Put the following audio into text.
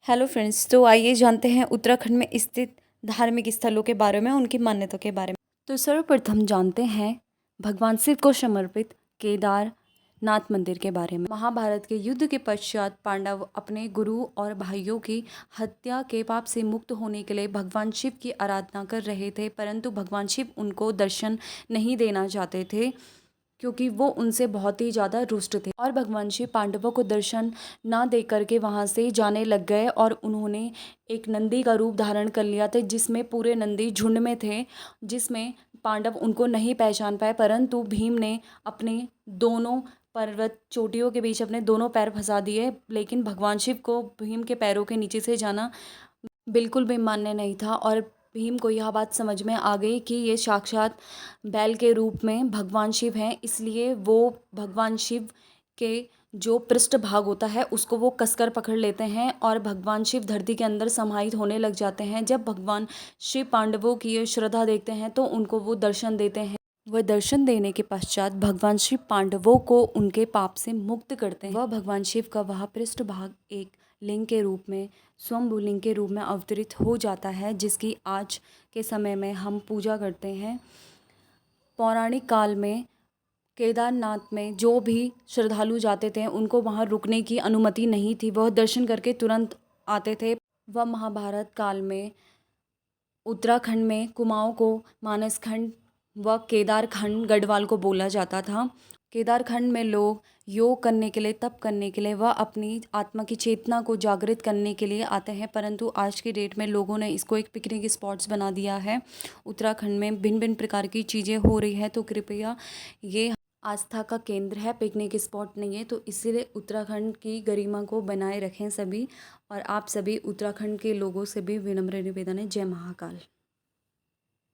Hello friends, तो आइए जानते हैं उत्तराखंड में स्थित धार्मिक स्थलों के बारे में, उनकी मान्यताओं के बारे में। तो सर्वप्रथम जानते हैं भगवान शिव को समर्पित केदारनाथ मंदिर के बारे में। महाभारत के युद्ध के पश्चात पांडव अपने गुरु और भाइयों की हत्या के पाप से मुक्त होने के लिए भगवान शिव की आराधना कर रहे थे, परंतु भगवान शिव उनको दर्शन नहीं देना चाहते थे क्योंकि वो उनसे बहुत ही ज़्यादा रुष्ट थे। और भगवान शिव पांडवों को दर्शन ना दे करके वहाँ से जाने लग गए और उन्होंने एक नंदी का रूप धारण कर लिया था, जिसमें पूरे नंदी झुंड में थे, जिसमें पांडव उनको नहीं पहचान पाए। परंतु भीम ने अपने दोनों पर्वत चोटियों के बीच अपने दोनों पैर फंसा दिए, लेकिन भगवान शिव को भीम के पैरों के नीचे से जाना बिल्कुल भी मान्य नहीं था। और भीम को यह बात समझ में आ गई कि ये साक्षात बैल के रूप में भगवान शिव हैं, इसलिए वो भगवान शिव के जो पृष्ठ भाग होता है उसको वो कसकर पकड़ लेते हैं और भगवान शिव धरती के अंदर समाहित होने लग जाते हैं। जब भगवान शिव पांडवों की ये श्रद्धा देखते हैं तो उनको वो दर्शन देते हैं। वह दर्शन देने के पश्चात भगवान शिव पांडवों को उनके पाप से मुक्त करते हैं। वह भगवान शिव का वह पृष्ठ भाग एक लिंग के रूप में, स्वयंभू लिंग के रूप में अवतरित हो जाता है, जिसकी आज के समय में हम पूजा करते हैं। पौराणिक काल में केदारनाथ में जो भी श्रद्धालु जाते थे उनको वहाँ रुकने की अनुमति नहीं थी, वह दर्शन करके तुरंत आते थे। वह महाभारत काल में उत्तराखंड में कुमाऊं को मानसखंड व केदारखंड गढ़वाल को बोला जाता था। केदारखंड में लोग योग करने के लिए, तप करने के लिए व अपनी आत्मा की चेतना को जागृत करने के लिए आते हैं, परंतु आज की डेट में लोगों ने इसको एक पिकनिक स्पॉट्स बना दिया है। उत्तराखंड में भिन्न भिन्न प्रकार की चीज़ें हो रही है, तो कृपया ये आस्था का केंद्र है, पिकनिक स्पॉट नहीं है। तो इसीलिए उत्तराखंड की गरिमा को बनाए रखें सभी। और आप सभी उत्तराखंड के लोगों से भी विनम्र निवेदन है। जय महाकाल।